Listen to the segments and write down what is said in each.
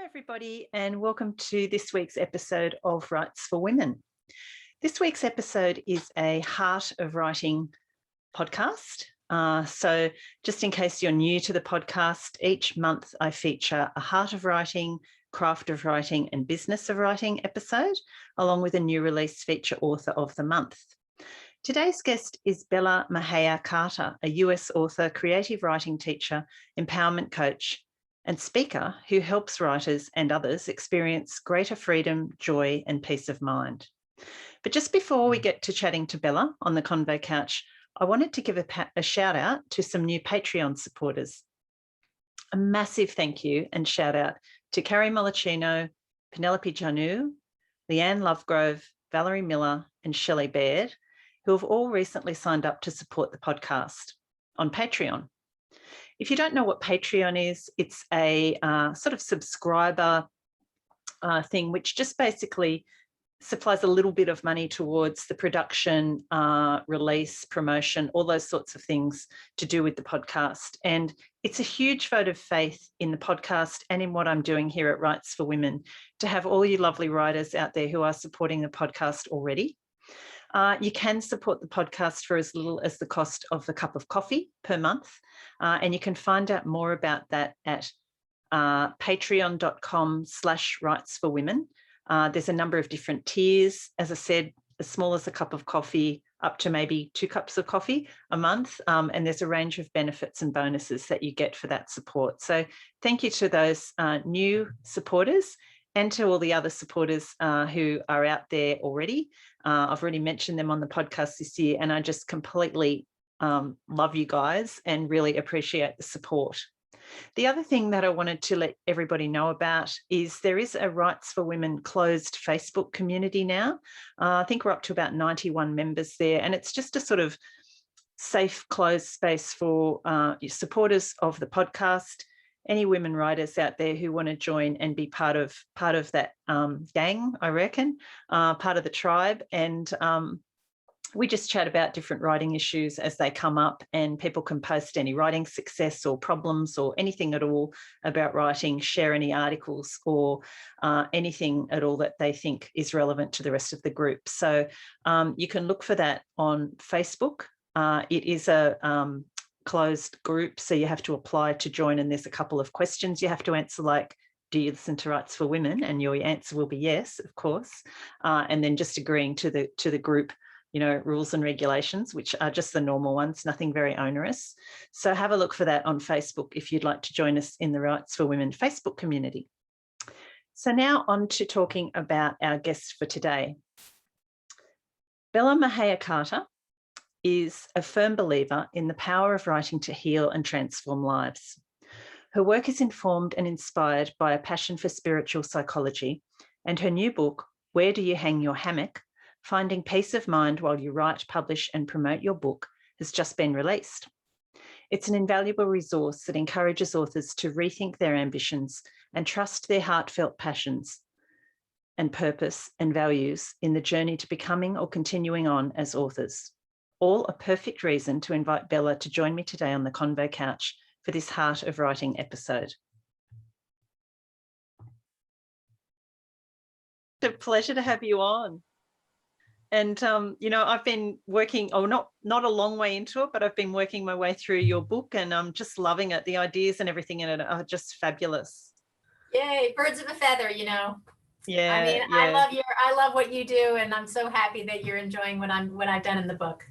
Hi, everybody, and welcome to this week's episode of Rights for Women. This week's episode is a Heart of Writing podcast. So just in case you're new to the podcast, each month I feature a Heart of Writing, Craft of Writing and Business of Writing episode, along with a new release feature author of the month. Today's guest is Bella Mahaya Carter, a US author, creative writing teacher, empowerment coach, and speaker who helps writers and others experience greater freedom, joy, and peace of mind. But just before we get to chatting to Bella on the Convo Couch, I wanted to give a shout out to some new Patreon supporters. A massive thank you and shout out to Carrie Mollicino, Penelope Janu, Leanne Lovegrove, Valerie Miller, and Shelley Baird, who have all recently signed up to support the podcast on Patreon. If you don't know what Patreon is, it's a sort of subscriber thing, which just basically supplies a little bit of money towards the production, release, promotion, all those sorts of things to do with the podcast. And it's a huge vote of faith in the podcast and in what I'm doing here at Rights for Women to have all you lovely writers out there who are supporting the podcast already. You can support the podcast for as little as the cost of a cup of coffee per month. And you can find out more about that at patreon.com/rightsforwomen. There's a number of different tiers. As I said, as small as a cup of coffee up to maybe 2 cups of coffee a month. And there's a range of benefits and bonuses that you get for that support. So thank you to those new supporters and to all the other supporters who are out there already. I've already mentioned them on the podcast this year, and I just completely love you guys and really appreciate the support. The other thing that I wanted to let everybody know about is there is a Rights for Women closed Facebook community now. I think we're up to about 91 members there, and it's just a sort of safe, closed space for supporters of the podcast, any women writers out there who want to join and be part of that gang, I reckon, part of the tribe. And we just chat about different writing issues as they come up, and people can post any writing success or problems or anything at all about writing, share any articles or anything at all that they think is relevant to the rest of the group. So you can look for that on Facebook. It is a closed group, so you have to apply to join, and there's a couple of questions you have to answer, like, do you listen to Rights for Women? And your answer will be yes, of course, and then just agreeing to the group, rules and regulations, which are just the normal ones, nothing very onerous. So have a look for that on Facebook if you'd like to join us in the Rights for Women Facebook community. So now on to talking about our guest for today. Bella Mahaya Carter is a firm believer in the power of writing to heal and transform lives. Her work is informed and inspired by a passion for spiritual psychology, and her new book, Where Do You Hang Your Hammock? Finding Peace of Mind While You Write, Publish and Promote Your Book, has just been released. It's an invaluable resource that encourages authors to rethink their ambitions and trust their heartfelt passions and purpose and values in the journey to becoming or continuing on as authors. All a perfect reason to invite Bella to join me today on the Convo Couch for this Heart of Writing episode. It's a pleasure to have you on. And, I've been working, not a long way into it, but I've been working my way through your book, and I'm just loving it. The ideas and everything in it are just fabulous. Yay, birds of a feather, Yeah. I mean, yeah. I love what you do, and I'm so happy that you're enjoying what I've done in the book.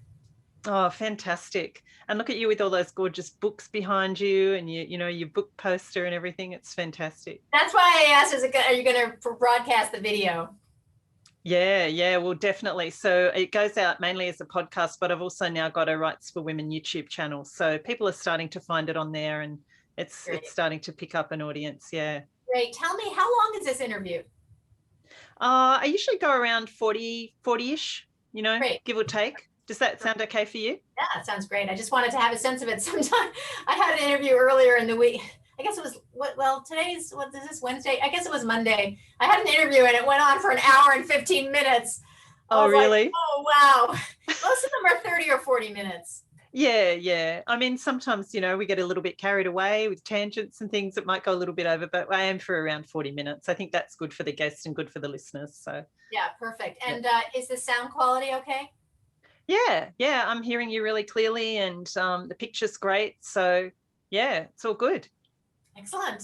Oh, fantastic. And look at you with all those gorgeous books behind you, and your book poster and everything. It's fantastic. That's why I asked, are you going to broadcast the video? Yeah, well, definitely. So it goes out mainly as a podcast, but I've also now got a Rights for Women YouTube channel. So people are starting to find it on there, and it's starting to pick up an audience. Yeah. Great. Tell me, how long is this interview? I usually go around 40-ish, give or take. Does that sound okay for you? Yeah, that sounds great. I just wanted to have a sense of it sometime. I had an interview earlier in the week. I guess it was, today's, what is this, Wednesday? I guess it was Monday. I had an interview and it went on for an hour and 15 minutes. Oh, really? Like, oh, wow. Most of them are 30 or 40 minutes. Yeah. I mean, sometimes, we get a little bit carried away with tangents and things that might go a little bit over, but I aim for around 40 minutes. I think that's good for the guests and good for the listeners. So, Yeah, perfect. yeah. And is the sound quality okay? Yeah, I'm hearing you really clearly, and the picture's great. So, yeah, it's all good. Excellent.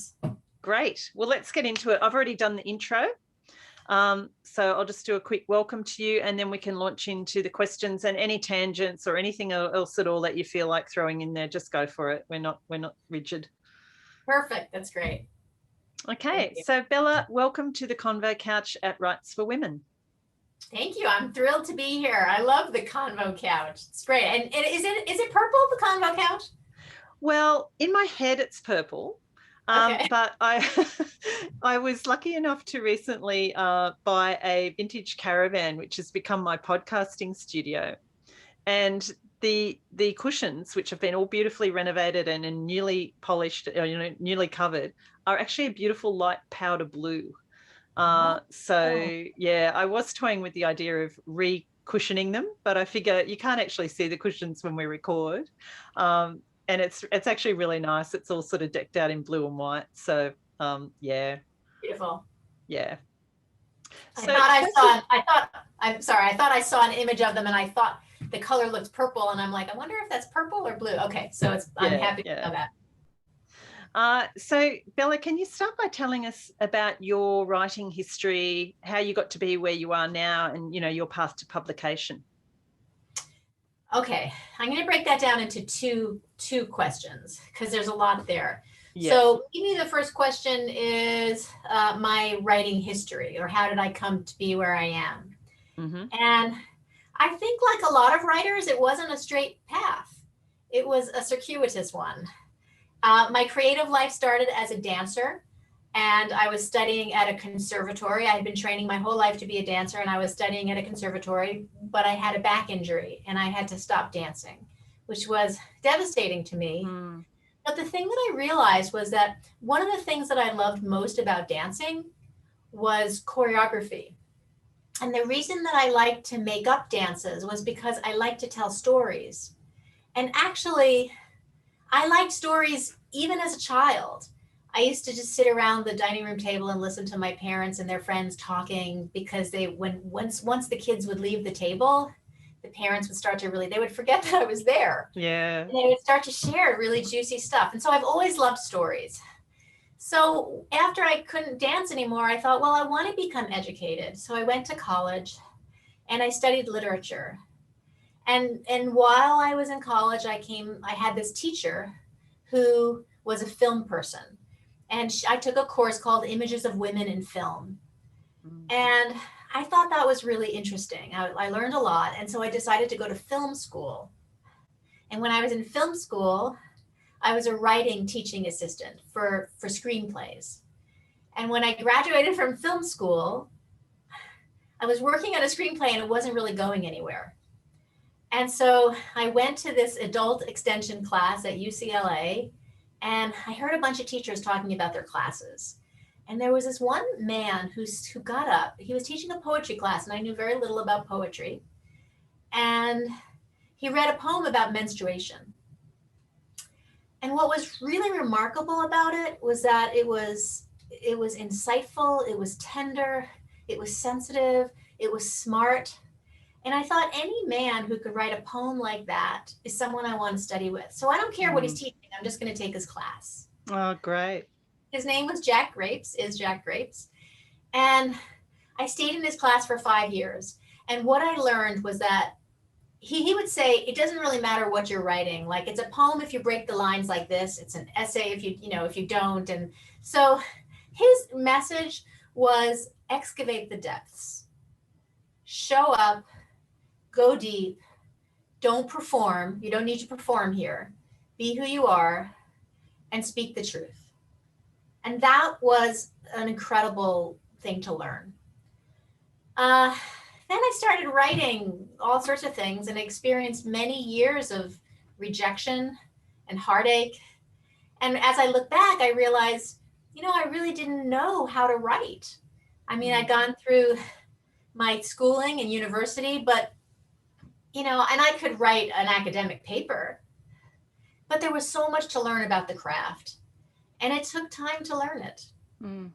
Great. Well, let's get into it. I've already done the intro. So I'll just do a quick welcome to you, and then we can launch into the questions, and any tangents or anything else at all that you feel like throwing in there, just go for it. We're not rigid. Perfect. That's great. Okay. So Bella, welcome to the Convo Couch at Rights for Women. Thank you. I'm thrilled to be here. I love the Convo Couch. It's great. And is it purple, the Convo Couch? Well, in my head, it's purple. Okay. But I was lucky enough to recently buy a vintage caravan, which has become my podcasting studio. And the cushions, which have been all beautifully renovated and newly polished, newly covered, are actually a beautiful light powder blue. So yeah, I was toying with the idea of re-cushioning them, but I figure you can't actually see the cushions when we record. And it's actually really nice. It's all sort of decked out in blue and white. So yeah. Beautiful. Yeah. So I thought I saw an image of them and I thought the color looked purple and I'm like, I wonder if that's purple or blue. Okay, so I'm happy to know that. So Bella, can you start by telling us about your writing history, how you got to be where you are now, and your path to publication? Okay, I'm going to break that down into two questions because there's a lot there. Yeah. So maybe the first question is my writing history, or how did I come to be where I am? Mm-hmm. And I think, like a lot of writers, it wasn't a straight path. It was a circuitous one. My creative life started as a dancer, and I was studying at a conservatory. I had been training my whole life to be a dancer, and I was studying at a conservatory, but I had a back injury and I had to stop dancing, which was devastating to me. Mm. But the thing that I realized was that one of the things that I loved most about dancing was choreography. And the reason that I liked to make up dances was because I liked to tell stories. And actually, I liked stories even as a child. I used to just sit around the dining room table and listen to my parents and their friends talking, because once the kids would leave the table, the parents would start to they would forget that I was there. Yeah. And they would start to share really juicy stuff. And so I've always loved stories. So after I couldn't dance anymore, I thought, well, I want to become educated. So I went to college and I studied literature. And while I was in college, I had this teacher who was a film person. And I took a course called Images of Women in Film. Mm-hmm. And I thought that was really interesting. I learned a lot. And so I decided to go to film school. And when I was in film school, I was a writing teaching assistant for screenplays. And when I graduated from film school, I was working on a screenplay and it wasn't really going anywhere. And so I went to this adult extension class at UCLA, and I heard a bunch of teachers talking about their classes. And there was this one man who got up. He was teaching a poetry class, and I knew very little about poetry. And he read a poem about menstruation. And what was really remarkable about it was that it was insightful, it was tender, it was sensitive, it was smart. And I thought, any man who could write a poem like that is someone I want to study with. So I don't care what he's teaching. I'm just going to take his class. Oh, great. His name was Jack Grapes. And I stayed in his class for 5 years. And what I learned was that he would say, it doesn't really matter what you're writing. Like, it's a poem if you break the lines like this. It's an essay if you don't. And so his message was, excavate the depths. Show up. Go deep, don't perform. You don't need to perform here. Be who you are and speak the truth. And that was an incredible thing to learn. Then I started writing all sorts of things and experienced many years of rejection and heartache. And as I look back, I realized, I really didn't know how to write. I mean, I'd gone through my schooling and university, but and I could write an academic paper, but there was so much to learn about the craft, and it took time to learn it. Mm.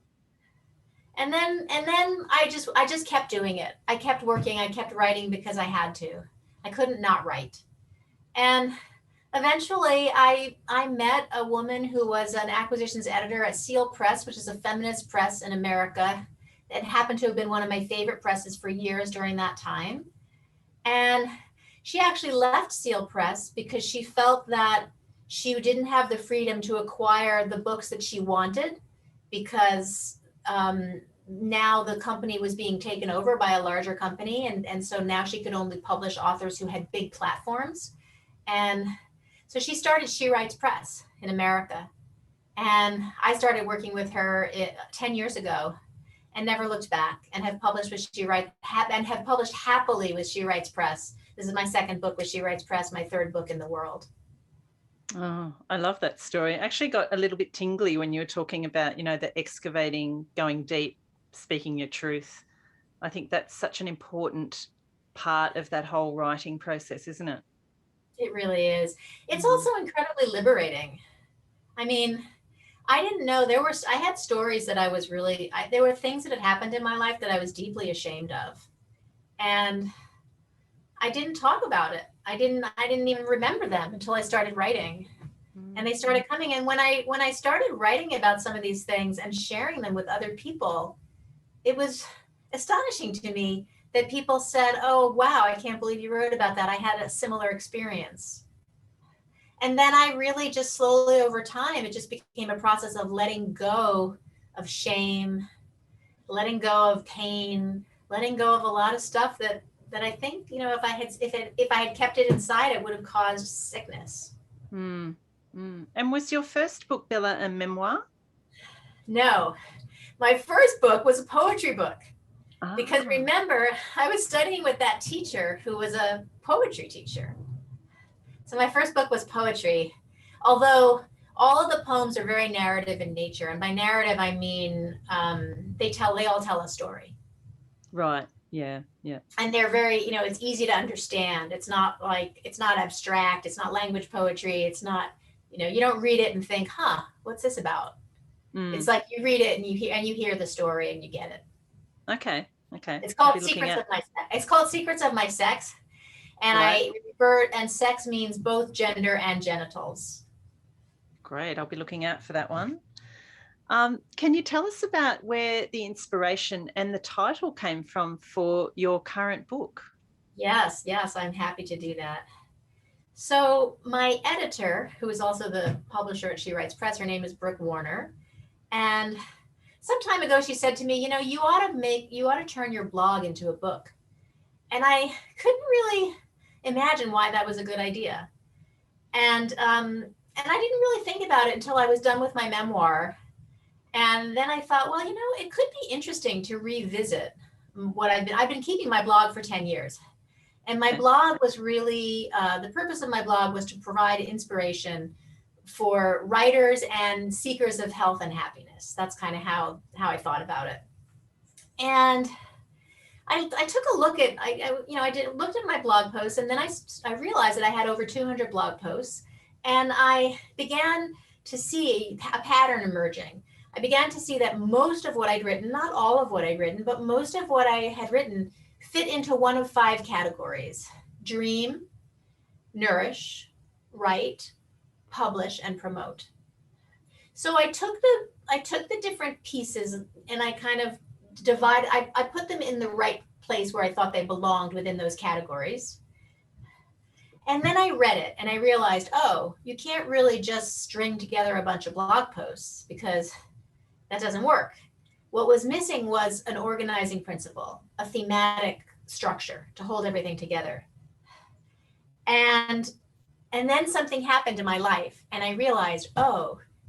And then I just kept doing it. I kept working, I kept writing because I had to. I couldn't not write. And eventually I met a woman who was an acquisitions editor at Seal Press, which is a feminist press in America. It happened to have been one of my favorite presses for years during that time. And she actually left Seal Press because she felt that she didn't have the freedom to acquire the books that she wanted, because now the company was being taken over by a larger company. And so now she could only publish authors who had big platforms. And so she started She Writes Press in America. And I started working with her 10 years ago and never looked back, and have published with She Writes, and have published happily with She Writes Press. This is my second book with She Writes Press, my third book in the world. Oh, I love that story. I actually got a little bit tingly when you were talking about, the excavating, going deep, speaking your truth. I think that's such an important part of that whole writing process, isn't it? It really is. It's also incredibly liberating. I mean, I didn't know I had stories that I was there were things that had happened in my life that I was deeply ashamed of. And I didn't talk about it. I didn't even remember them until I started writing. And they started coming. And when I started writing about some of these things and sharing them with other people, it was astonishing to me that people said, "Oh, wow, I can't believe you wrote about that. I had a similar experience." And then I really just slowly over time, it just became a process of letting go of shame, letting go of pain, letting go of a lot of stuff that I think, if I had kept it inside, it would have caused sickness. Mm. And was your first book, Bella, a memoir? No, my first book was a poetry book. Because remember, I was studying with that teacher who was a poetry teacher. So my first book was poetry, although all of the poems are very narrative in nature. And by narrative, I mean they all tell a story. Right. Yeah. And they're very, it's easy to understand. It's not abstract. It's not language poetry. It's not, you don't read it and think, what's this about? It's like you read it and you hear the story and you get it. Okay. It's called Secrets of My Sex. It's called Secrets of My Sex. And right. And sex means both gender and genitals. Great. I'll be looking out for that one. Can you tell us about where the inspiration and the title came from for your current book? Yes, I'm happy to do that. So my editor, who is also the publisher at She Writes Press, her name is Brooke Warner. And some time ago, she said to me, you ought to turn your blog into a book. And I couldn't really imagine why that was a good idea. And I didn't really think about it until I was done with my memoir. And then I thought, well, it could be interesting to revisit what I've been keeping my blog for 10 years. And my blog was really, the purpose of my blog was to provide inspiration for writers and seekers of health and happiness. That's kind of how I thought about it. And I took a look at, looked at my blog posts, and then I realized that I had over 200 blog posts, and I began to see a pattern emerging. I began to see that most of what I'd written, not all of what I'd written, but most of what I had written fit into one of 5 categories: dream, nourish, write, publish, and promote. So I took the different pieces and I kind of I put them in the right place where I thought they belonged within those categories. And then I read it and I realized, you can't really just string together a bunch of blog posts, because that doesn't work. What was missing was an organizing principle, a thematic structure to hold everything together. And then something happened in my life and I realized,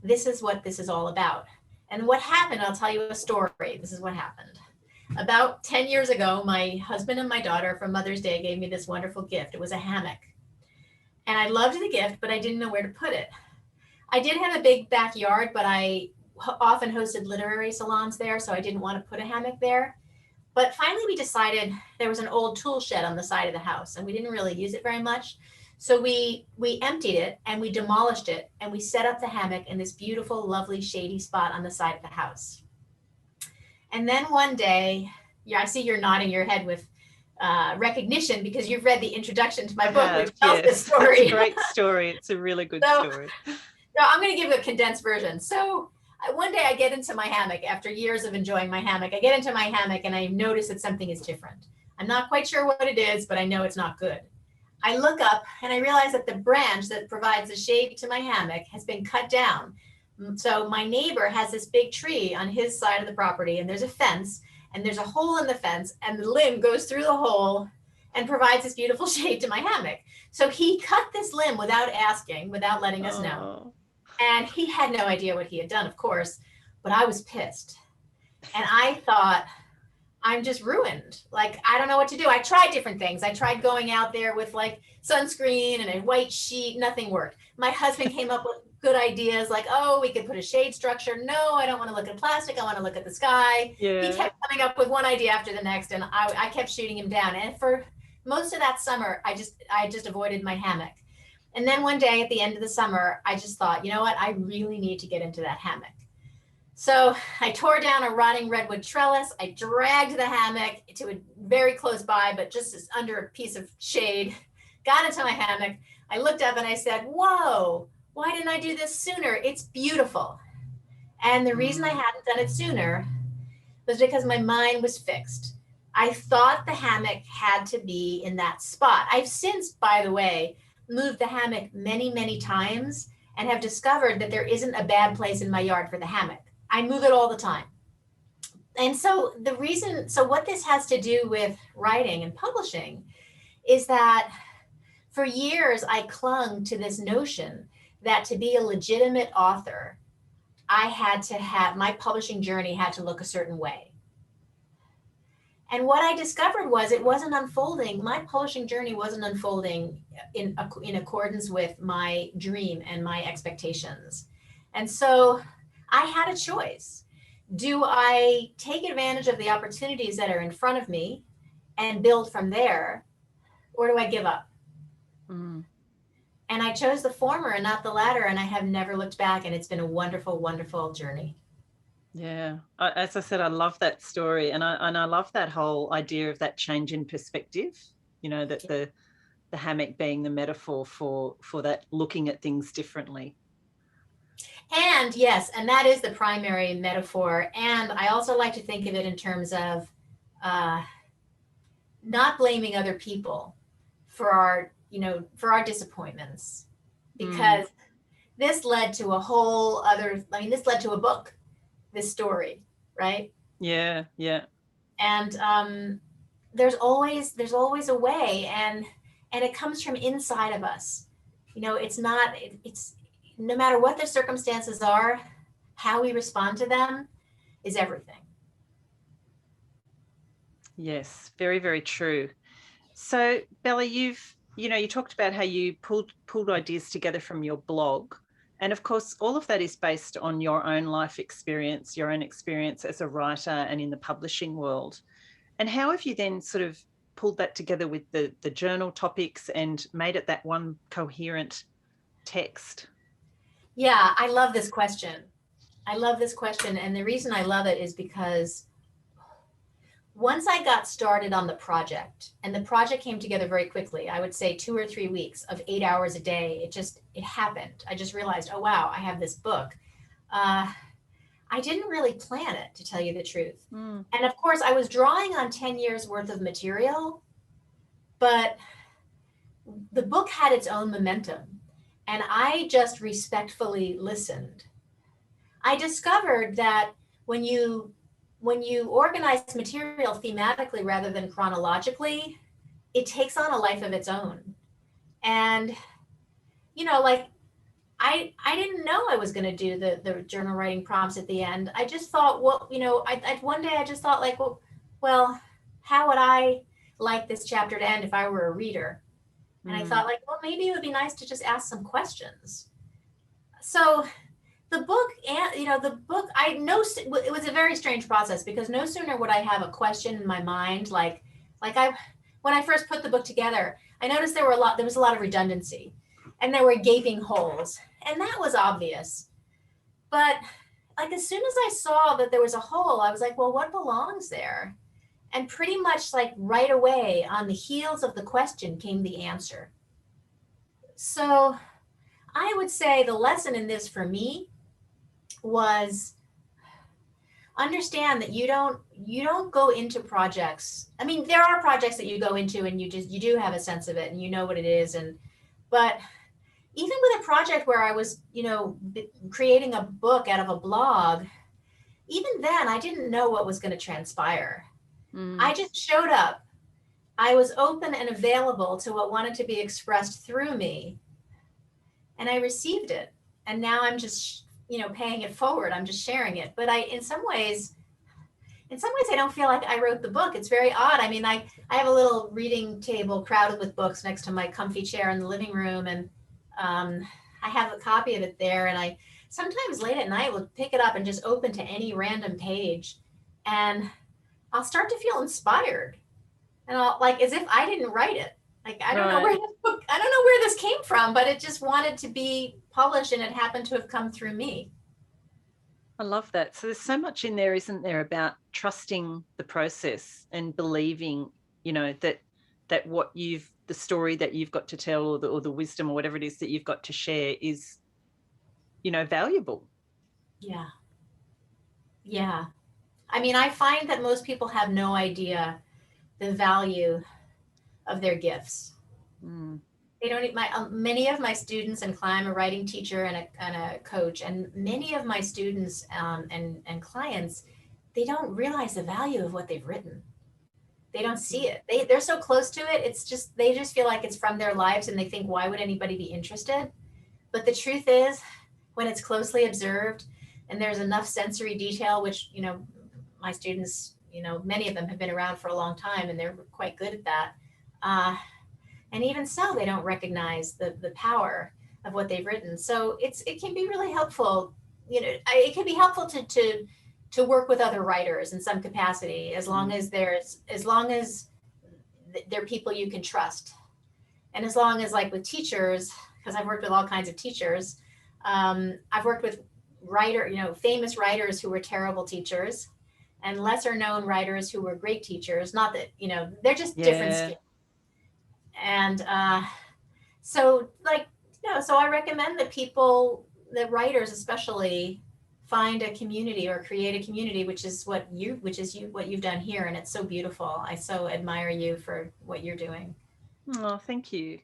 this is what this is all about. And what happened, I'll tell you a story. This is what happened. About 10 years ago, my husband and my daughter for Mother's Day gave me this wonderful gift. It was a hammock. And I loved the gift, but I didn't know where to put it. I did have a big backyard, but I often hosted literary salons there, so I didn't want to put a hammock there. But finally we decided, there was an old tool shed on the side of the house and we didn't really use it very much. So we emptied it and we demolished it and we set up the hammock in this beautiful, lovely, shady spot on the side of the house. And then one day, yeah, I see you're nodding your head with recognition because you've read the introduction to my book, which tells this story. It's a great story. It's a really good story. So I'm going to give you a condensed version. So one day I get into my hammock after years of enjoying my hammock. I get into my hammock and I notice that something is different. I'm not quite sure what it is, but I know it's not good. I look up and I realize that the branch that provides the shade to my hammock has been cut down. So my neighbor has this big tree on his side of the property and there's a fence and there's a hole in the fence and the limb goes through the hole and provides this beautiful shade to my hammock. So he cut this limb without asking, without letting us know. And he had no idea what he had done, of course, but I was pissed. And I thought, I'm just ruined. Like, I don't know what to do. I tried different things. I tried going out there with like sunscreen and a white sheet. Nothing worked. My husband came up with good ideas like, oh, we could put a shade structure. No, I don't want to look at plastic. I want to look at the sky. Yeah. He kept coming up with one idea after the next, and I kept shooting him down. And for most of that summer, I just avoided my hammock. And then one day at the end of the summer, I just thought, you know what? I really need to get into that hammock. So I tore down a rotting redwood trellis. I dragged the hammock to a very close by, but just under a piece of shade, got into my hammock. I looked up and I said, whoa, why didn't I do this sooner? It's beautiful. And the reason I hadn't done it sooner was because my mind was fixed. I thought the hammock had to be in that spot. I've since, by the way, moved the hammock many, many times and have discovered that there isn't a bad place in my yard for the hammock. I move it all the time. And so what this has to do with writing and publishing is that for years I clung to this notion that to be a legitimate author, my publishing journey had to look a certain way. And what I discovered was it wasn't unfolding. My publishing journey wasn't unfolding in accordance with my dream and my expectations. And so I had a choice. Do I take advantage of the opportunities that are in front of me and build from there, or do I give up? And I chose the former and not the latter, and I have never looked back, and it's been a wonderful, wonderful journey. Yeah, as I said, I love that story, and I love that whole idea of that change in perspective. You know, that the hammock being the metaphor for that looking at things differently. And yes, and that is the primary metaphor. And I also like to think of it in terms of not blaming other people for our disappointments, because this led to this led to a book, this story, right? Yeah. And there's always a way, and it comes from inside of us. It's no matter what the circumstances are, how we respond to them is everything. Yes, very, very true. So, Bella, you talked about how you pulled ideas together from your blog. And of course, all of that is based on your own life experience, your own experience as a writer and in the publishing world. And how have you then sort of pulled that together with the journal topics and made it that one coherent text? Yeah, I love this question. And the reason I love it is because once I got started on the project, and the project came together very quickly, I would say 2 or 3 weeks of 8 hours a day, it happened. I just realized, oh, wow, I have this book. I didn't really plan it, to tell you the truth. And of course, I was drawing on 10 years worth of material, but the book had its own momentum. And I just respectfully listened. I discovered that when you organize material thematically rather than chronologically, it takes on a life of its own. And, I didn't know I was going to do the journal writing prompts at the end. I just thought, one day I just thought like, well, how would I like this chapter to end if I were a reader? And I thought like, well, maybe it would be nice to just ask some questions. So the book, I know it was a very strange process, because no sooner would I have a question in my mind, like when I first put the book together, I noticed there was a lot of redundancy and there were gaping holes. And that was obvious. But like as soon as I saw that there was a hole, I was like, well, what belongs there? And pretty much like right away on the heels of the question came the answer. So I would say the lesson in this for me was understand that you don't go into projects. I mean, there are projects that you go into and you do have a sense of it and you know what it is. But even with a project where I was, creating a book out of a blog, even then I didn't know what was going to transpire. I just showed up. I was open and available to what wanted to be expressed through me. And I received it. And now I'm just, paying it forward. I'm just sharing it. But in some ways, I don't feel like I wrote the book. It's very odd. I mean, I have a little reading table crowded with books next to my comfy chair in the living room. And I have a copy of it there. And I sometimes late at night will pick it up and just open to any random page. And I'll start to feel inspired. And I'll like as if I didn't write it. Like I don't know where this book, I don't know where this came from, but it just wanted to be published and it happened to have come through me. I love that. So there's so much in there, isn't there, about trusting the process and believing, that what the story that you've got to tell or the wisdom or whatever it is that you've got to share is, valuable. Yeah. Yeah. I mean, I find that most people have no idea the value of their gifts. They don't. Many of my students, and I'm a writing teacher and a coach, and many of my students and clients, they don't realize the value of what they've written. They don't see it. They're so close to it. It's just they just feel like it's from their lives, and they think, why would anybody be interested? But the truth is, when it's closely observed, and there's enough sensory detail, which my students, many of them have been around for a long time, and they're quite good at that. And even so, they don't recognize the power of what they've written. So it can be really helpful. It can be helpful to work with other writers in some capacity, as long as they're people you can trust, and as long as, like with teachers, because I've worked with all kinds of teachers, I've worked with famous writers who were terrible teachers, and lesser known writers who were great teachers. Not that they're just different skills. And so I recommend that writers especially find a community or create a community, which is what you've done here. And it's so beautiful. I so admire you for what you're doing. Oh, thank you.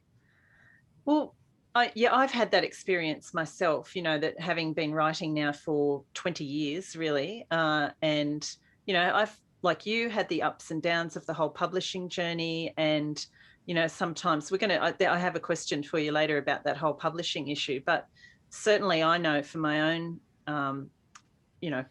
Well, I've had that experience myself, that having been writing now for 20 years, really. And, I've, like you, had the ups and downs of the whole publishing journey. And, sometimes I have a question for you later about that whole publishing issue. But certainly I know for my own,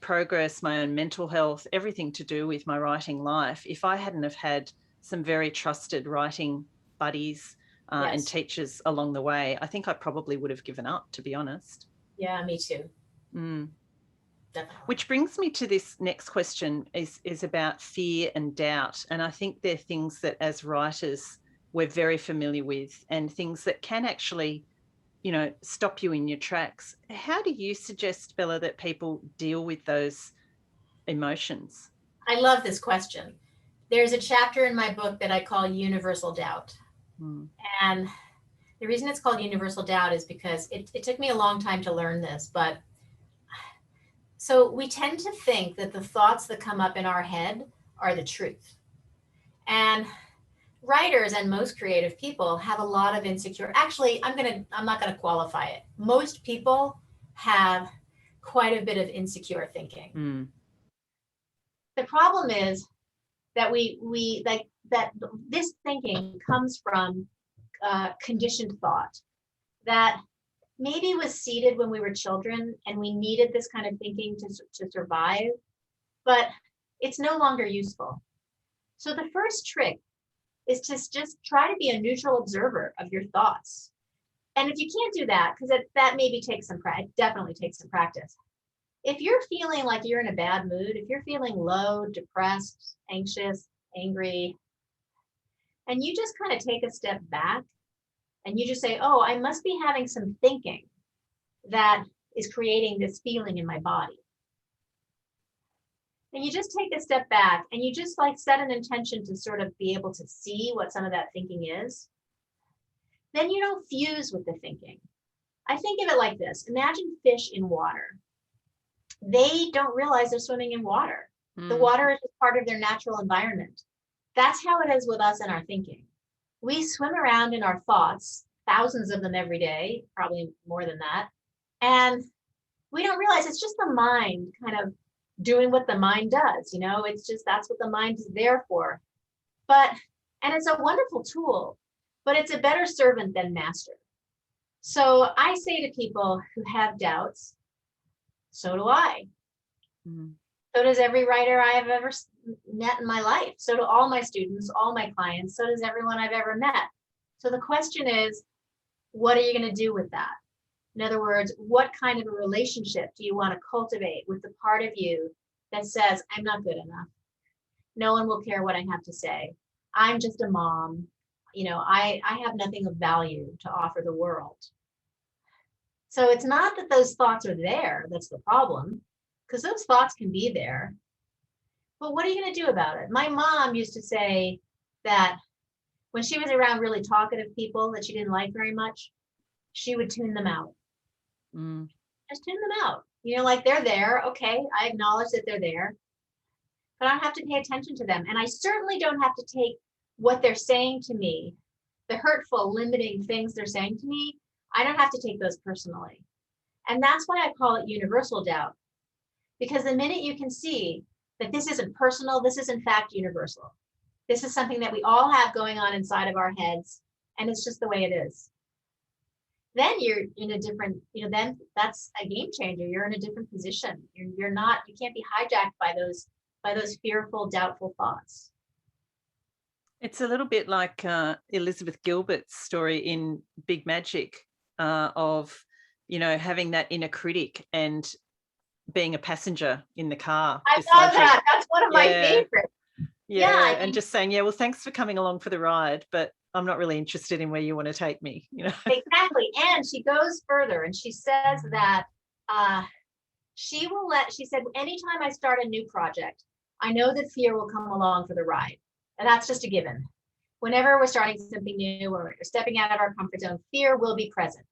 progress, my own mental health, everything to do with my writing life, if I hadn't have had some very trusted writing buddies, Yes. and teachers along the way, I think I probably would have given up, to be honest. Yeah, me too. Definitely. Which brings me to this next question is about fear and doubt. And I think they're things that as writers we're very familiar with, and things that can actually, stop you in your tracks. How do you suggest, Bella, that people deal with those emotions? I love this question. There's a chapter in my book that I call Universal Doubt. And the reason it's called Universal Doubt is because it took me a long time to learn this. But so we tend to think that the thoughts that come up in our head are the truth. And writers and most creative people have a lot of insecure. Actually, I'm not gonna qualify it. Most people have quite a bit of insecure thinking. The problem is that we like that this thinking comes from conditioned thought that maybe was seeded when we were children and we needed this kind of thinking to survive, but it's no longer useful. So the first trick is to just try to be a neutral observer of your thoughts. And if you can't do that, because that maybe takes some practice, definitely takes some practice. If you're feeling like you're in a bad mood, if you're feeling low, depressed, anxious, angry, And you just kind of take a step back and you just say, oh, I must be having some thinking that is creating this feeling in my body. And you just take a step back and you just like set an intention to sort of be able to see what some of that thinking is. Then you don't fuse with the thinking. I think of it like this. Imagine fish in water. They don't realize they're swimming in water. The water is just part of their natural environment. That's how it is with us and our thinking. We swim around in our thoughts, thousands of them every day, probably more than that. And we don't realize it's just the mind kind of doing what the mind does. You know, it's just, that's what the mind is there for. And it's a wonderful tool, but it's a better servant than master. So I say to people who have doubts, so do I. So does every writer I have ever met in my life. So do all my students, all my clients. So does everyone I've ever met. So the question is, what are you going to do with that? In other words, what kind of a relationship do you want to cultivate with the part of you that says, I'm not good enough. No one will care what I have to say. I'm just a mom. You know, I have nothing of value to offer the world. So it's not that those thoughts are there, that's the problem, because those thoughts can be there. But what are you going to do about it? My mom used to say that when she was around really talkative people that she didn't like very much, she would tune them out. Just tune them out. You know, like they're there. Okay, I acknowledge that they're there, but I don't have to pay attention to them. And I certainly don't have to take what they're saying to me, the hurtful, limiting things they're saying to me. I don't have to take those personally. And that's why I call it universal doubt. Because the minute you can see that this isn't personal, this is in fact universal. This is something that we all have going on inside of our heads, and it's just the way it is. Then you're in a different, you know, then that's a game changer. You're in a different position. You're not, you can't be hijacked by those fearful, doubtful thoughts. It's a little bit like Elizabeth Gilbert's story in Big Magic of, you know, having that inner critic and being a passenger in the car. I love that. That's one of my favorites. Yeah, and just saying, yeah, well, thanks for coming along for the ride, but I'm not really interested in where you want to take me, you know. Exactly. And she goes further and she says that she said, anytime I start a new project, I know that fear will come along for the ride. And that's just a given. Whenever we're starting something new or we're stepping out of our comfort zone, fear will be present.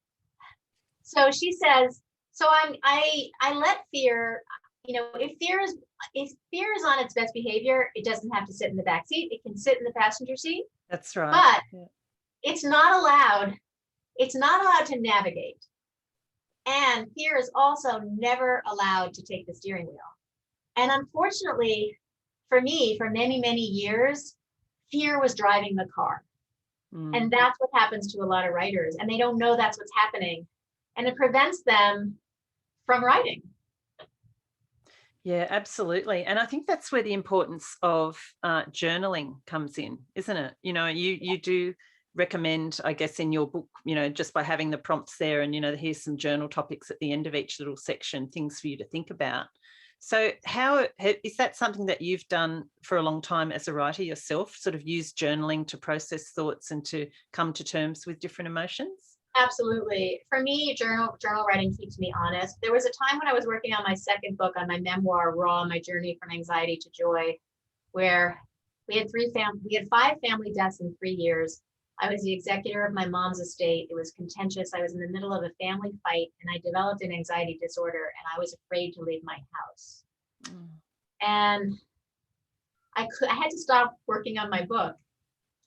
So she says, so I let fear, you know, if fear is on its best behavior, it doesn't have to sit in the back seat. It can sit in the passenger seat. That's right. But it's not allowed to navigate. And fear is also never allowed to take the steering wheel. And unfortunately, for me, for many, many years, fear was driving the car. And that's what happens to a lot of writers. And they don't know that's what's happening. And it prevents them from writing. Yeah, absolutely. And I think that's where the importance of journaling comes in, isn't it? You know, you do recommend, I guess, in your book, you know, just by having the prompts there and, you know, here's some journal topics at the end of each little section, things for you to think about. So how is that something that you've done for a long time as a writer yourself, sort of use journaling to process thoughts and to come to terms with different emotions? Absolutely. For me, journal writing keeps me honest. There was a time when I was working on my second book, on my memoir, Raw, My Journey from Anxiety to Joy, where we had 5 family deaths in 3 years. I was the executor of my mom's estate. It was contentious. I was in the middle of a family fight and I developed an anxiety disorder and I was afraid to leave my house. And I had to stop working on my book.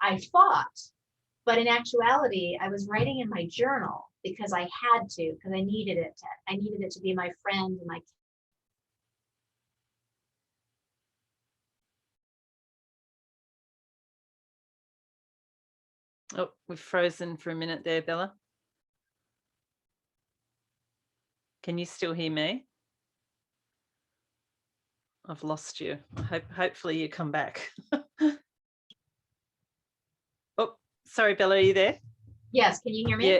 I fought, but in actuality, I was writing in my journal because I had to, because I needed it to be my friend and my. Oh, we've frozen for a minute there, Bella. Can you still hear me? I've lost you. Hopefully you come back. Oh, sorry, Bella, are you there? Yes, can you hear me? Yeah,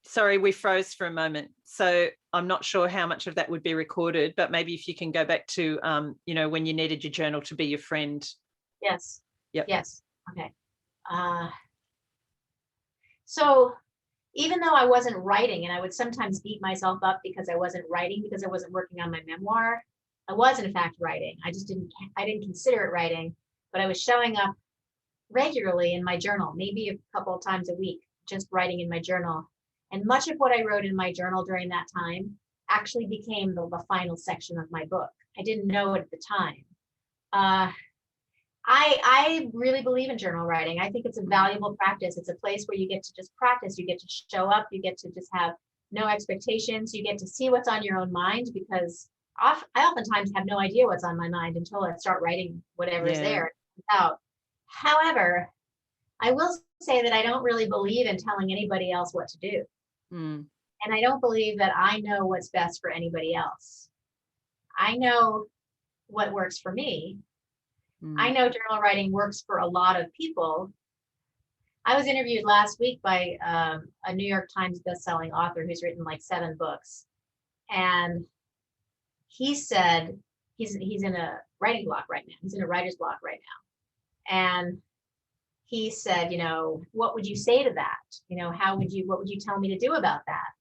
sorry, we froze for a moment. So I'm not sure how much of that would be recorded, but maybe if you can go back to, you know, when you needed your journal to be your friend. Yes. Yep. Yes. Okay. So even though I wasn't writing, and I would sometimes beat myself up because I wasn't writing, because I wasn't working on my memoir, I was in fact writing. I didn't consider it writing, but I was showing up regularly in my journal, maybe a couple of times a week, just writing in my journal. And much of what I wrote in my journal during that time actually became the final section of my book. I didn't know it at the time. I really believe in journal writing. I think it's a valuable practice. It's a place where you get to just practice. You get to show up. You get to just have no expectations. You get to see what's on your own mind, because I oftentimes have no idea what's on my mind until I start writing whatever's there out. However, I will say that I don't really believe in telling anybody else what to do. And I don't believe that I know what's best for anybody else. I know what works for me. I know journal writing works for a lot of people. I was interviewed last week by a New York Times bestselling author who's written like 7 books. And he said he's in a writing block right now. He's in a writer's block right now. And he said, what would you say to that? What would you tell me to do about that?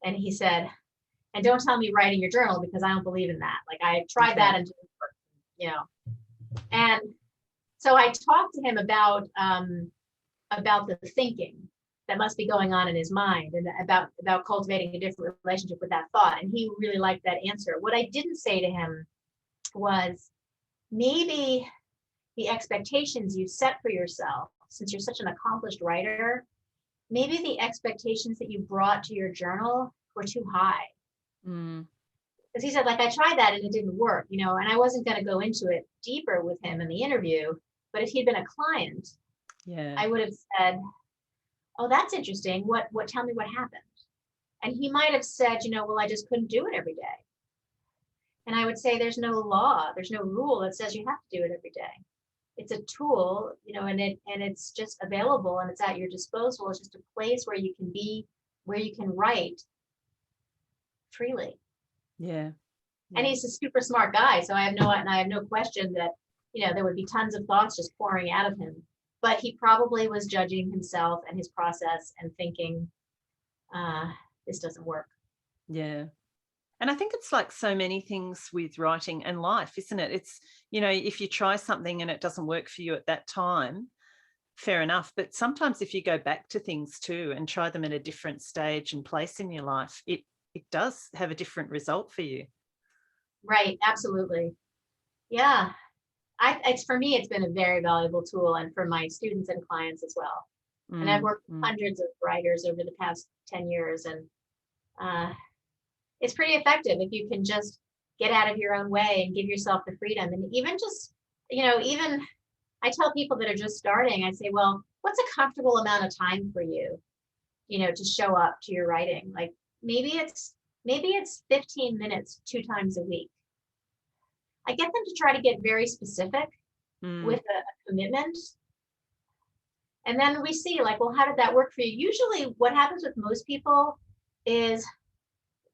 And he said, and don't tell me writing your journal, because I don't believe in that. Like, I tried that and didn't work, And so I talked to him about the thinking that must be going on in his mind, and about cultivating a different relationship with that thought. And he really liked that answer. What I didn't say to him was, maybe the expectations you set for yourself, since you're such an accomplished writer, maybe the expectations that you brought to your journal were too high. Because he said, like, I tried that and it didn't work, and I wasn't going to go into it deeper with him in the interview. But if he'd been a client, I would have said, oh, that's interesting. Tell me what happened. And he might have said, well, I just couldn't do it every day. And I would say, there's no law, there's no rule that says you have to do it every day. It's a tool, and it's just available and it's at your disposal. It's just a place where you can be, where you can write freely. And he's a super smart guy, so I have no question that there would be tons of thoughts just pouring out of him. But he probably was judging himself and his process and thinking, this doesn't work. And I think it's like so many things with writing and life, isn't it? It's, if you try something and it doesn't work for you at that time, fair enough. But sometimes if you go back to things too and try them at a different stage and place in your life, it does have a different result for you. Right. Absolutely. Yeah. For me, it's been a very valuable tool, and for my students and clients as well. And I've worked with hundreds of writers over the past 10 years, and it's pretty effective if you can just get out of your own way and give yourself the freedom. And even just, even I tell people that are just starting, I say, well, what's a comfortable amount of time for you, to show up to your writing? Like, maybe it's 15 minutes 2 times a week. I get them to try to get very specific with a commitment. And then we see, like, well, how did that work for you? Usually what happens with most people is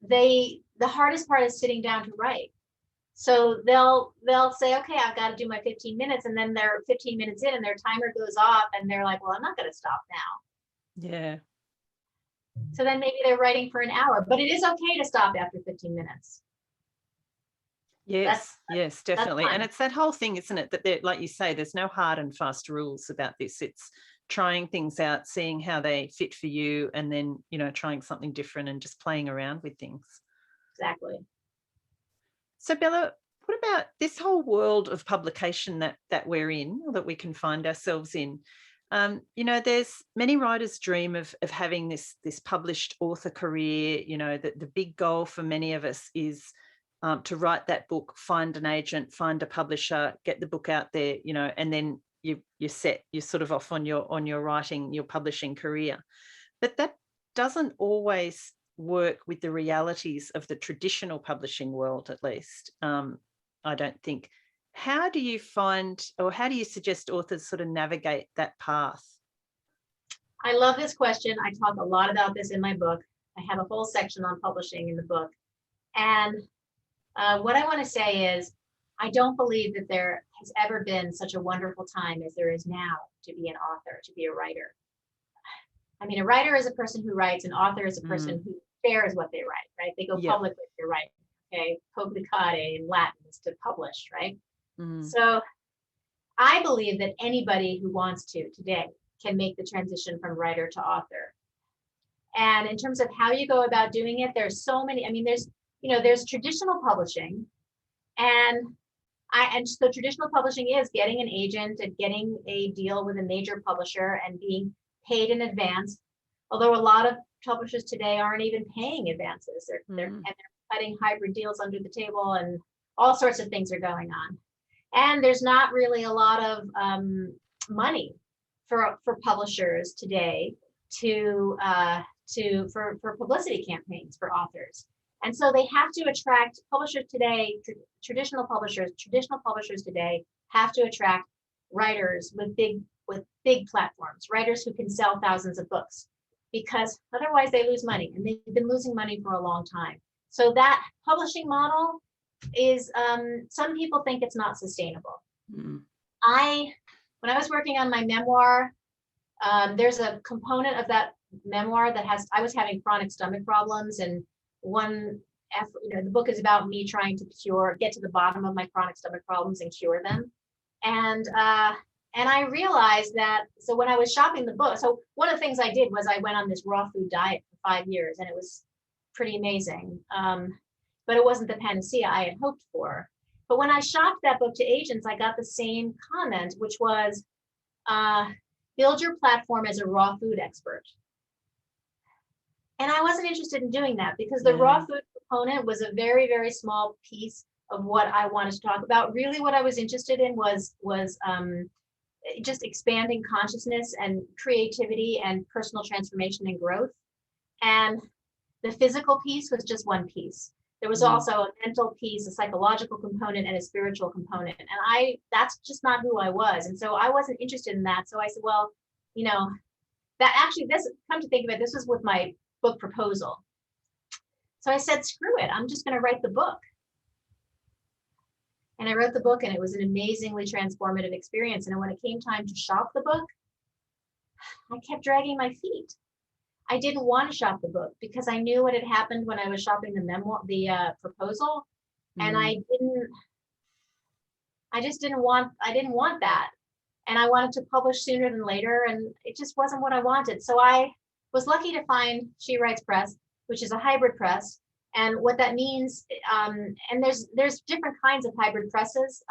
the hardest part is sitting down to write. So they'll say, okay, I've got to do my 15 minutes. And then they're 15 minutes in and their timer goes off and they're like, well, I'm not going to stop now. So then maybe they're writing for an hour, but it is okay to stop after 15 minutes. Yes, definitely. And it's that whole thing, isn't it, that like you say, there's no hard and fast rules about this. It's trying things out, seeing how they fit for you, and then, trying something different and just playing around with things. Exactly. So Bella, what about this whole world of publication that we're in, or that we can find ourselves in? There's many writers dream of having this published author career. The big goal for many of us is to write that book, find an agent, find a publisher, get the book out there, and then you're set. You're sort of off on your writing, your publishing career. But that doesn't always work with the realities of the traditional publishing world, at least. I don't think. How do you find, or how do you suggest authors sort of navigate that path? I love this question. I talk a lot about this in my book. I have a whole section on publishing in the book. And what I want to say is, I don't believe that there has ever been such a wonderful time as there is now to be an author, to be a writer. I mean, a writer is a person who writes, an author is a person who shares what they write, right? They go public with their writing, okay? Publicare in Latin is to publish, right? So I believe that anybody who wants to today can make the transition from writer to author. And in terms of how you go about doing it, there's so many, I mean, there's traditional publishing, and so traditional publishing is getting an agent and getting a deal with a major publisher and being paid in advance. Although a lot of publishers today aren't even paying advances. They're cutting hybrid deals under the table, and all sorts of things are going on. And there's not really a lot of money for publishers today for publicity campaigns for authors. And so they have to attract publishers today, traditional publishers today have to attract writers with big platforms, writers who can sell thousands of books, because otherwise they lose money, and they've been losing money for a long time. So that publishing model is, some people think it's not sustainable. When I was working on my memoir, there's a component of that memoir that I was having chronic stomach problems, and the book is about me trying to get to the bottom of my chronic stomach problems and cure them. And I realized that, so when I was shopping the book, so one of the things I did was I went on this raw food diet for 5 years, and it was pretty amazing. But it wasn't the panacea I had hoped for. But when I shopped that book to agents, I got the same comment, which was, build your platform as a raw food expert. And I wasn't interested in doing that, because the raw food component was a very, very small piece of what I wanted to talk about. Really what I was interested in was just expanding consciousness and creativity and personal transformation and growth. And the physical piece was just one piece. There was also a mental piece, a psychological component, and a spiritual component. And that's just not who I was. And so I wasn't interested in that. So I said, well, come to think of it, this was with my book proposal. So I said, screw it, I'm just going to write the book. And I wrote the book, and it was an amazingly transformative experience. And when it came time to shop the book, I kept dragging my feet. I didn't want to shop the book because I knew what had happened when I was shopping the proposal. And I didn't want that. And I wanted to publish sooner than later, and it just wasn't what I wanted. So I was lucky to find She Writes Press, which is a hybrid press. And what that means, and there's different kinds of hybrid presses.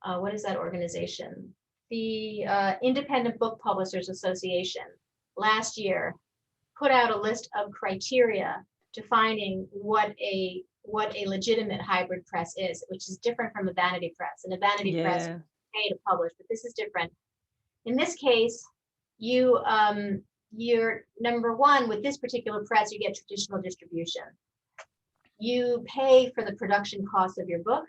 What is that organization? The Independent Book Publishers Association last year put out a list of criteria defining what a legitimate hybrid press is, which is different from a vanity press. And a vanity press pay to publish, but this is different. In this case, you're number one, with this particular press, you get traditional distribution. You pay for the production cost of your book,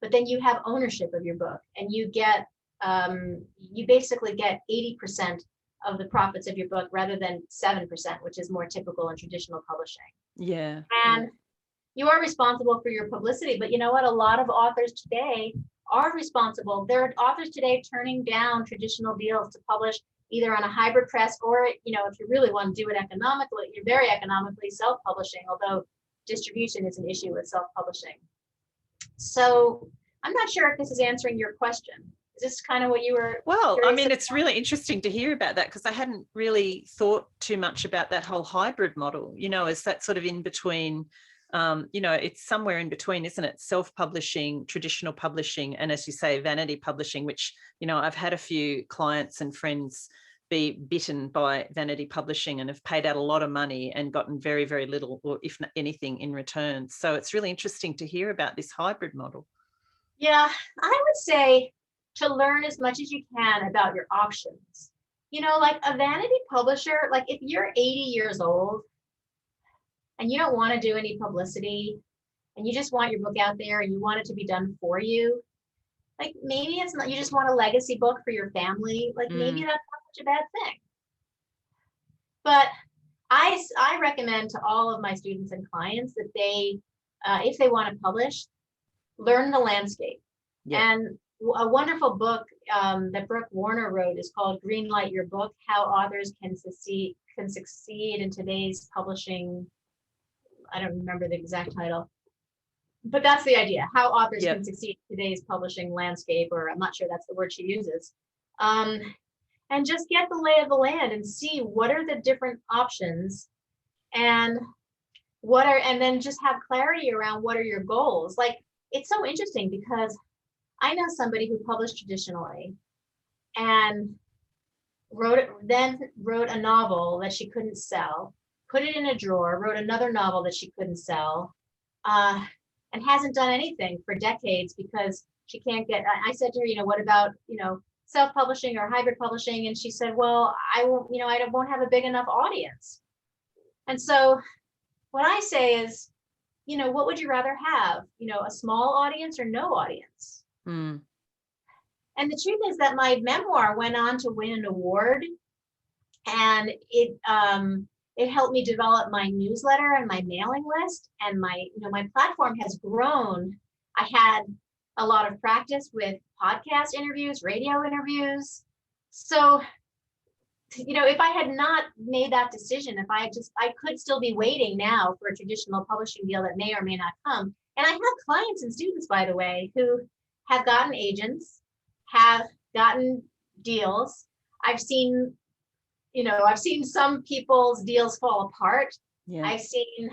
but then you have ownership of your book, and you basically get 80% of the profits of your book rather than 7%, which is more typical in traditional publishing. Yeah. And you are responsible for your publicity, but you know what? A lot of authors today are responsible. There are authors today turning down traditional deals to publish either on a hybrid press, or, if you really want to do it economically, you're very economically self-publishing, although distribution is an issue with self-publishing. So I'm not sure if this is answering your question. Is this kind of what you were? Well, I mean, it's really interesting to hear about that, because I hadn't really thought too much about that whole hybrid model, is that sort of in between, it's somewhere in between, isn't it? Self-publishing, traditional publishing, and as you say, vanity publishing, which, I've had a few clients and friends be bitten by vanity publishing and have paid out a lot of money and gotten very, very little, or if not anything, in return. So it's really interesting to hear about this hybrid model. Yeah, I would say to learn as much as you can about your options. Like a vanity publisher, like if you're 80 years old and you don't want to do any publicity and you just want your book out there and you want it to be done for you, like maybe it's not, you just want a legacy book for your family, like maybe that's not such a bad thing. But I recommend to all of my students and clients that they, if they want to publish, learn the landscape. Yeah. And a wonderful book that Brooke Warner wrote is called Greenlight Your Book: How Authors Can Succeed in Today's Publishing. I don't remember the exact title, but that's the idea: how authors Yep. can succeed in today's publishing landscape, or I'm not sure that's the word she uses. And just get the lay of the land and see what are the different options, and and then just have clarity around what are your goals. Like, it's so interesting because I know somebody who published traditionally and wrote a novel that she couldn't sell, put it in a drawer, wrote another novel that she couldn't sell, and hasn't done anything for decades because she can't get. I said to her, what about, self-publishing or hybrid publishing? And she said, well, I won't have a big enough audience. And so what I say is, what would you rather have? A small audience or no audience? Mm. And the truth is that my memoir went on to win an award, and it helped me develop my newsletter and my mailing list, and my platform has grown. I had a lot of practice with podcast interviews, radio interviews. So, if I had not made that decision, I could still be waiting now for a traditional publishing deal that may or may not come. And I have clients and students, by the way, who have gotten agents, have gotten deals. I've seen some people's deals fall apart. Yeah. I've seen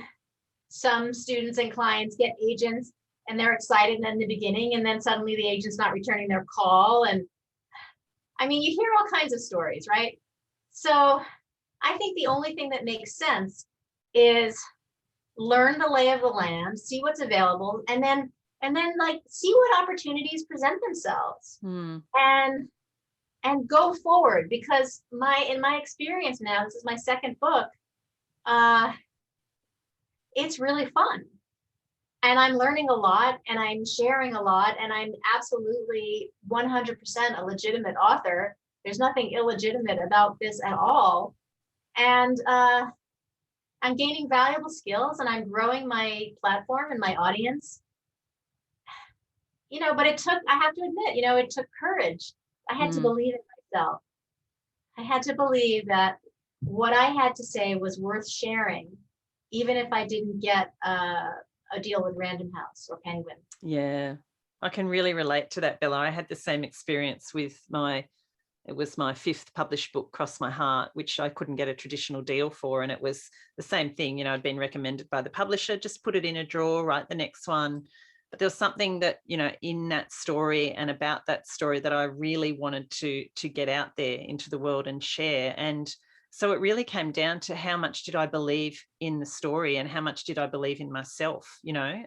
some students and clients get agents and they're excited in the beginning, and then suddenly the agent's not returning their call. And I mean, you hear all kinds of stories, right? So I think the only thing that makes sense is learn the lay of the land, see what's available, and then like see what opportunities present themselves. And go forward, because in my experience now, this is my second book, it's really fun. And I'm learning a lot, and I'm sharing a lot, and I'm absolutely 100% a legitimate author. There's nothing illegitimate about this at all. And I'm gaining valuable skills, and I'm growing my platform and my audience. But I have to admit, it took courage. I had to believe in myself. I had to believe that what I had to say was worth sharing, even if I didn't get a deal with Random House or Penguin. Yeah, I can really relate to that, Bella. I had the same experience with it was my fifth published book, Cross My Heart, which I couldn't get a traditional deal for. And it was the same thing, I'd been recommended by the publisher, just put it in a drawer, write the next one. But there was something that, in that story and about that story that I really wanted to get out there into the world and share. And so it really came down to how much did I believe in the story and how much did I believe in myself,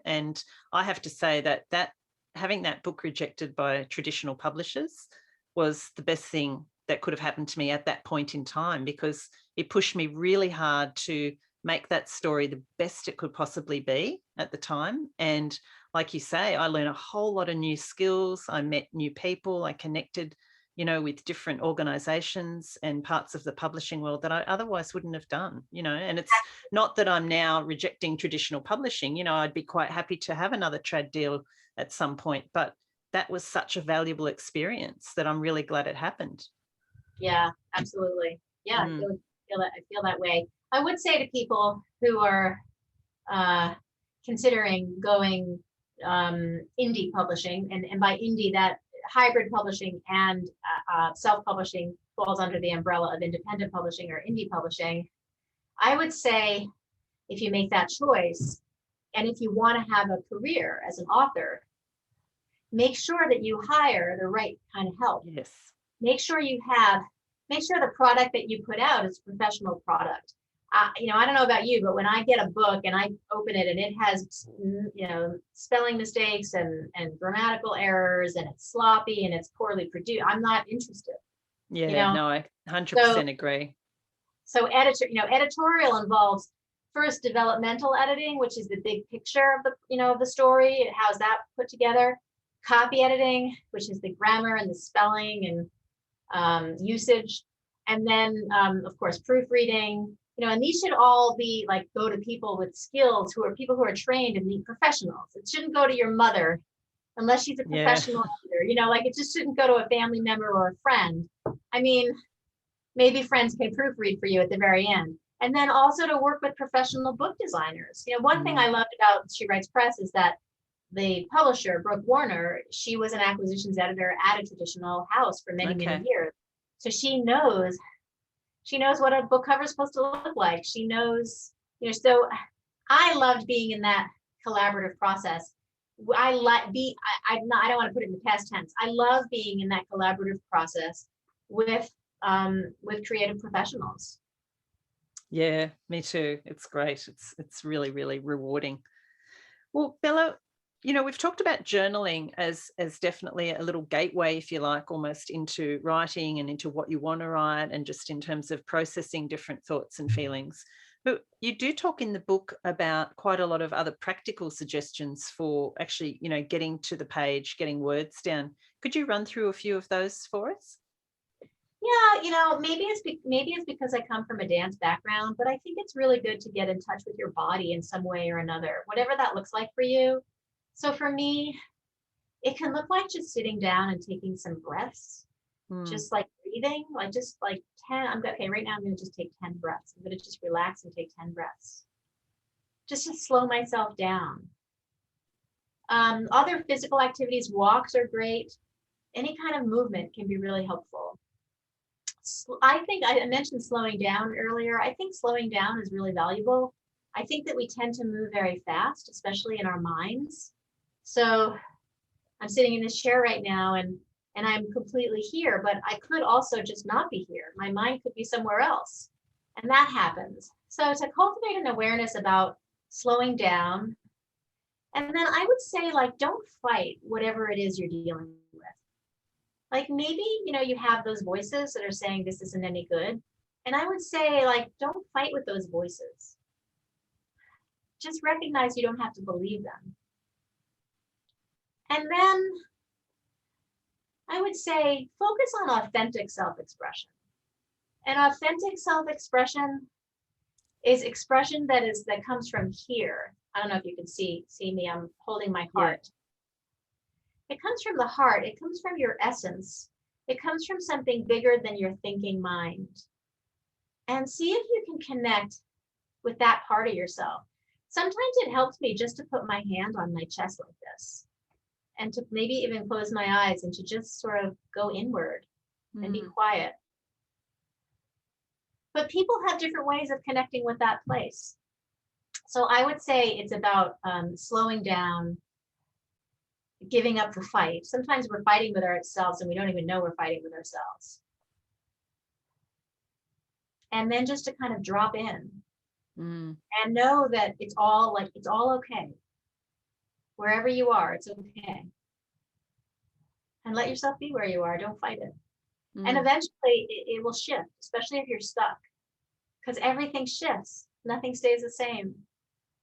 And I have to say that having that book rejected by traditional publishers was the best thing that could have happened to me at that point in time, because it pushed me really hard to make that story the best it could possibly be at the time. And like you say, I learned a whole lot of new skills. I met new people. I connected, with different organizations and parts of the publishing world that I otherwise wouldn't have done, and it's not that I'm now rejecting traditional publishing. I'd be quite happy to have another trad deal at some point, but that was such a valuable experience that I'm really glad it happened. Yeah, absolutely. Yeah, I feel that way. I would say to people who are considering going indie publishing, and by indie, that hybrid publishing and self-publishing falls under the umbrella of independent publishing or indie publishing, I would say if you make that choice, and if you want to have a career as an author, make sure that you hire the right kind of help. Yes. Make sure the product that you put out is a professional product. I don't know about you, but when I get a book and I open it and it has, spelling mistakes and grammatical errors, and it's sloppy and it's poorly produced, I'm not interested. Yeah, no, I 100% agree. So editorial involves first developmental editing, which is the big picture of the story. How's that put together? Copy editing, which is the grammar and the spelling and usage, and then of course proofreading. And these should all be go to people with skills, people who are trained and be professionals. It shouldn't go to your mother unless she's a professional editor. Like it just shouldn't go to a family member or a friend. I mean, maybe friends can proofread for you at the very end. And then also to work with professional book designers. One thing I loved about She Writes Press is that the publisher, Brooke Warner, she was an acquisitions editor at a traditional house for many, many years. So she knows what a book cover is supposed to look like. She knows, so I loved being in that collaborative process. I don't want to put it in the past tense. I love being in that collaborative process with creative professionals. Yeah, me too. It's great. It's really, really rewarding. Well, Bella, we've talked about journaling as definitely a little gateway, if you like, almost into writing and into what you want to write, and just in terms of processing different thoughts and feelings. But you do talk in the book about quite a lot of other practical suggestions for actually, getting to the page, getting words down. Could you run through a few of those for us? Yeah, maybe it's because I come from a dance background, but I think it's really good to get in touch with your body in some way or another, whatever that looks like for you. So for me, it can look like just sitting down and taking some breaths, just like breathing, like just like 10. Okay, right now I'm going to just take 10 breaths. I'm going to just relax and take 10 breaths. Just to slow myself down. Other physical activities, walks are great. Any kind of movement can be really helpful. I think I mentioned slowing down earlier. I think slowing down is really valuable. I think that we tend to move very fast, especially in our minds. So I'm sitting in this chair right now and I'm completely here, but I could also just not be here. My mind could be somewhere else. And that happens. So to cultivate an awareness about slowing down, and then I would say, like, don't fight whatever it is you're dealing with. Like maybe, you have those voices that are saying this isn't any good. And I would say, like, don't fight with those voices. Just recognize you don't have to believe them. And then I would say, focus on authentic self-expression. And authentic self-expression is expression that comes from here. I don't know if you can see me, I'm holding my heart. Yeah. It comes from the heart. It comes from your essence. It comes from something bigger than your thinking mind. And see if you can connect with that part of yourself. Sometimes it helps me just to put my hand on my chest like this, and to maybe even close my eyes and to just sort of go inward and be quiet. But people have different ways of connecting with that place. So I would say it's about slowing down, giving up the fight. Sometimes we're fighting with ourselves and we don't even know we're fighting with ourselves. And then just to kind of drop in and know that it's all okay. Wherever you are, it's okay. And let yourself be where you are. Don't fight it. And eventually it will shift, especially if you're stuck, because everything shifts. Nothing stays the same.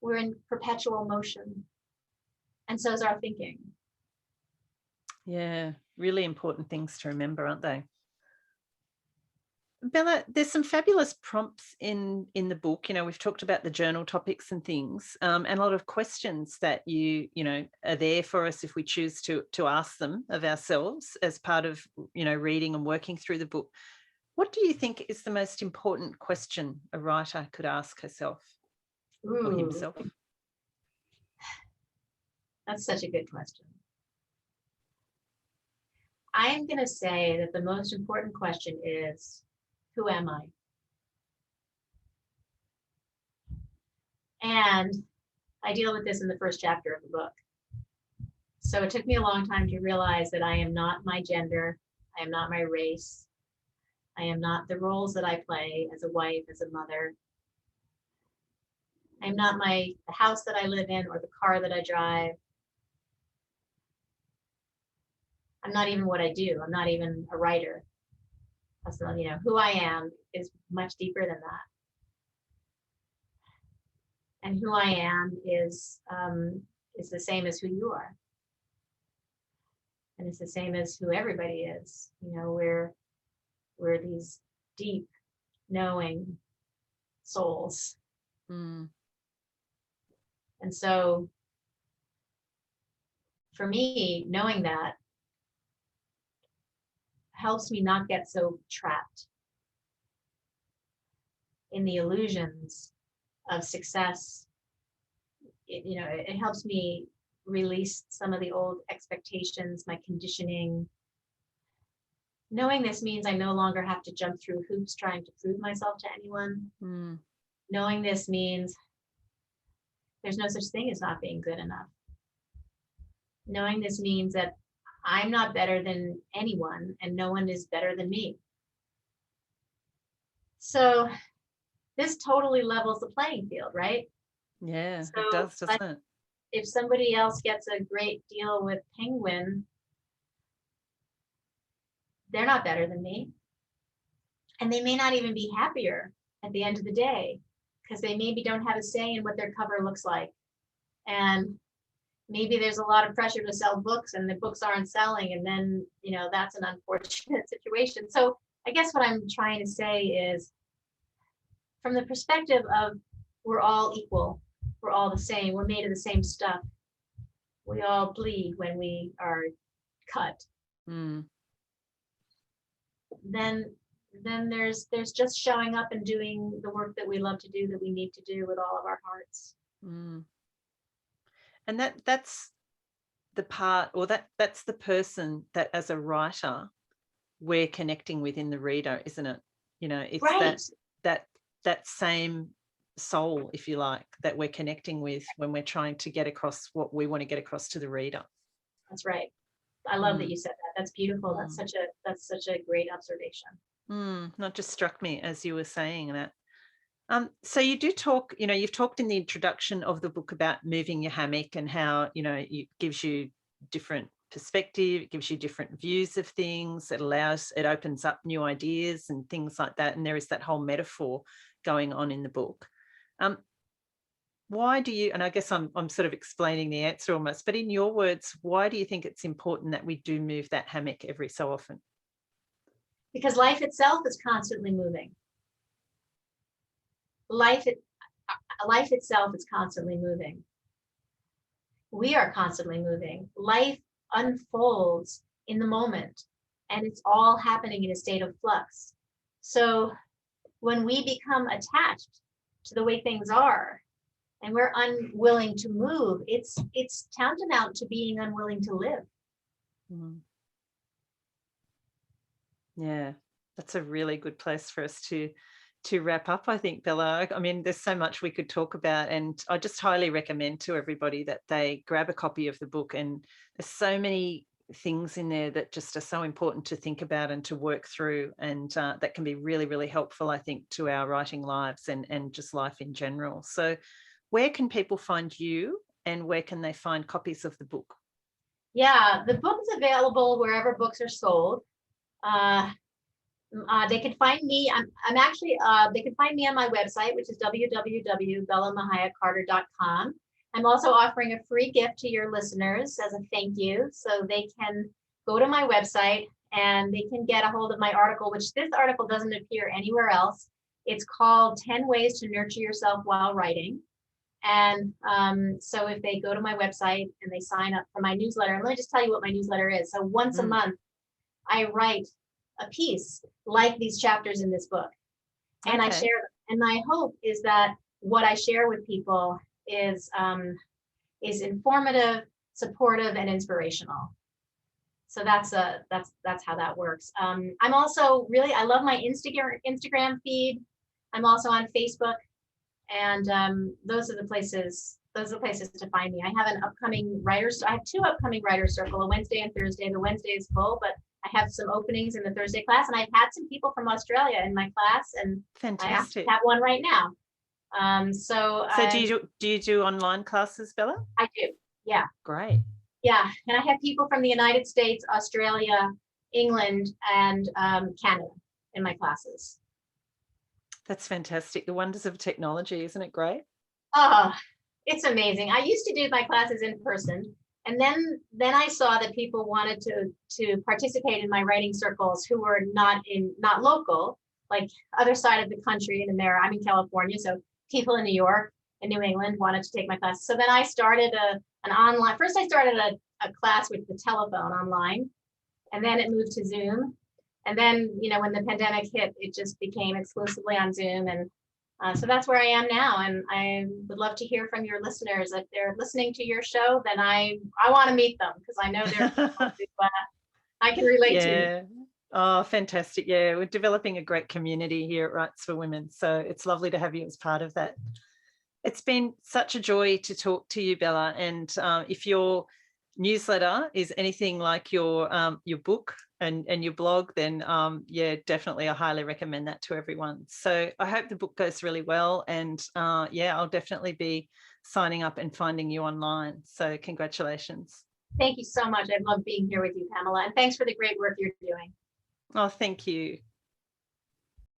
We're in perpetual motion. And so is our thinking. Yeah, really important things to remember, aren't they? Bella, there's some fabulous prompts in the book. We've talked about the journal topics and things, and a lot of questions that are there for us if we choose to ask them of ourselves as part of reading and working through the book. What do you think is the most important question a writer could ask herself or himself? That's such a good question. I'm going to say that the most important question is, who am I? And I deal with this in the first chapter of the book. So it took me a long time to realize that I am not my gender. I am not my race. I am not the roles that I play as a wife, as a mother. I'm not the house that I live in or the car that I drive. I'm not even what I do. I'm not even a writer. So, who I am is much deeper than that. And who I am is the same as who you are. And it's the same as who everybody is. We're these deep, knowing souls. And so for me, knowing that helps me not get so trapped in the illusions of success. It helps me release some of the old expectations, my conditioning. Knowing this means I no longer have to jump through hoops trying to prove myself to anyone. Knowing this means there's no such thing as not being good enough. Knowing this means that I'm not better than anyone and no one is better than me. So this totally levels the playing field, right? Yeah, So it does, doesn't it? If somebody else gets a great deal with Penguin, they're not better than me. And they may not even be happier at the end of the day because they maybe don't have a say in what their cover looks like. And maybe there's a lot of pressure to sell books and the books aren't selling. And then, that's an unfortunate situation. So I guess what I'm trying to say is, from the perspective of we're all equal, we're all the same, we're made of the same stuff. We all bleed when we are cut. Then there's just showing up and doing the work that we love to do, that we need to do with all of our hearts. And that's the part, or that's the person that as a writer we're connecting with in the reader, isn't it? It's right. that same soul, if you like, that we're connecting with when we're trying to get across what we want to get across to the reader. That's right. I love that you said that. That's beautiful. That's such a great observation. Not just struck me as you were saying that. So you do talk, you've talked in the introduction of the book about moving your hammock and how, it gives you different perspective, it gives you different views of things, it opens up new ideas and things like that. And there is that whole metaphor going on in the book. Why do you, and I guess I'm sort of explaining the answer almost, but in your words, why do you think it's important that we do move that hammock every so often? Because life itself is constantly moving. Life itself is constantly moving. We are constantly moving. Life unfolds in the moment, and it's all happening in a state of flux. So when we become attached to the way things are, and we're unwilling to move, it's tantamount to being unwilling to live. Yeah, that's a really good place for us to wrap up, I think, Bella. I mean, there's so much we could talk about, and I just highly recommend to everybody that they grab a copy of the book. And there's so many things in there that just are so important to think about and to work through, and that can be really, really helpful, I think, to our writing lives and just life in general. So where can people find you, and where can they find copies of the book? Yeah, the book is available wherever books are sold. They can find me. I'm actually. They can find me on my website, which is www.bellamahaiacarter.com. I'm also offering a free gift to your listeners as a thank you, so they can go to my website and they can get a hold of my article, which this article doesn't appear anywhere else. It's called 10 Ways to Nurture Yourself While Writing. And so if they go to my website and they sign up for my newsletter, and let me just tell you what my newsletter is. So once a month, I write a piece like these chapters in this book, and I share them. And my hope is that what I share with people is informative, supportive, and inspirational. So that's how that works. I'm also I love my Instagram feed. I'm also on Facebook, and those are the places to find me. I have I have 2 upcoming writers circle, a Wednesday and Thursday. The Wednesday is full, but I have some openings in the Thursday class, and I've had some people from Australia in my class, and fantastic. I have one right now. So do you do online classes, Bella? I do. Yeah. Great. Yeah, and I have people from the United States, Australia, England, and Canada in my classes. That's fantastic. The wonders of technology, isn't it great? Oh, it's amazing. I used to do my classes in person, and then I saw that people wanted to participate in my writing circles who were not local, like other side of the country in America. I'm in California, so people in New York and New England wanted to take my classes. So then I started an online. First, I started a a class with the telephone online, and then it moved to Zoom. And then, when the pandemic hit, it just became exclusively on Zoom. And so that's where I am now. And I would love to hear from your listeners. If they're listening to your show, then I want to meet them, because I know they're people who I can relate to. Oh, fantastic. Yeah, we're developing a great community here at Rights for Women. So it's lovely to have you as part of that. It's been such a joy to talk to you, Bella. And if your newsletter is anything like your book and your blog, then yeah, definitely I highly recommend that to everyone. So I hope the book goes really well. And yeah, I'll definitely be signing up and finding you online. So congratulations. Thank you so much. I love being here with you, Pamela. And thanks for the great work you're doing. Oh, thank you.